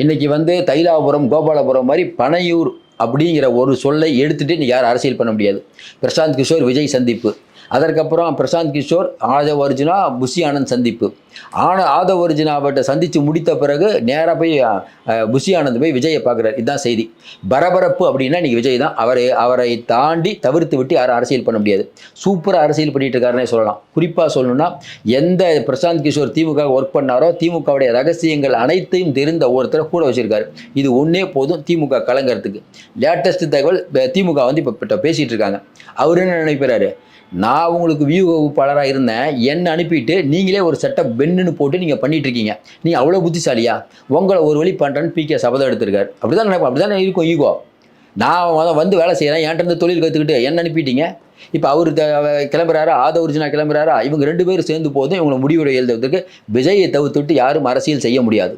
இன்னைக்கு வந்து தைலாபுரம், கோபாலபுரம் மாதிரி பனையூர் அப்படிங்கிற ஒரு சொல்லை எடுத்துட்டு இன்னைக்கு யாரும் அரசியல் பண்ண முடியாது. பிரசாந்த் கிஷோர் விஜய் சந்திப்பு, அதற்கப்புறம் பிரசாந்த் கிஷோர் ஆதவ் அர்ஜுனா புஷி ஆனந்த் சந்திப்பு. ஆதவ் அர்ஜுனாவிட்ட சந்தித்து முடித்த பிறகு நேராக போய் புஷி ஆனந்த் போய் விஜயை பார்க்குறாரு. இதுதான் செய்தி. பரபரப்பு அப்படின்னா இன்னைக்கு விஜய் தான். அவரை தாண்டி தவிர்த்து விட்டு யாரும் அரசியல் பண்ண முடியாது. சூப்பராக அரசியல் பண்ணிட்டு இருக்காருன்னே சொல்லலாம். குறிப்பாக சொல்லணும்னா, எந்த பிரசாந்த் கிஷோர் திமுக ஒர்க் பண்ணாரோ திமுகவுடைய ரகசியங்கள் அனைத்தையும் தெரிந்த ஒருத்தரை கூட வச்சிருக்காரு. இது ஒன்றே போதும் திமுக கலங்கிறதுக்கு. லேட்டஸ்ட் தகவல், திமுக வந்து இப்போ பேசிகிட்டு இருக்காங்க. அவர் என்ன நினைக்கிறாரு, நான் உங்களுக்கு வியூ வகுப்பாளராக இருந்தேன், என்னை அனுப்பிட்டு நீங்களே ஒரு செட்டப் பெண்ணுன்னு போட்டு நீங்கள் பண்ணிட்டு இருக்கீங்க, நீங்கள் அவ்வளோ புத்திசாலியா, உங்களை ஒரு வழி பண்ணுறேன்னு பிகே சபதம் எடுத்திருக்காரு. அப்படி தான் நினைப்போம். அப்படி தானே இருக்கும் ஈகோ. நான் வந்து வேலை செய்கிறேன், என்கிட்ட தொழில் கற்றுக்கிட்டு என்ன அனுப்பிட்டீங்க, இப்போ அவர் கிளம்புறாரா, ஆதவ் அர்ஜுனா கிளம்புறாரா, இவங்க 2 பேரும் சேர்ந்து போதும் இவங்களை முடிவுரை எழுதுறதுக்கு விஜயை தவிர்த்துட்டு யாரும் அரசியல் செய்ய முடியாது.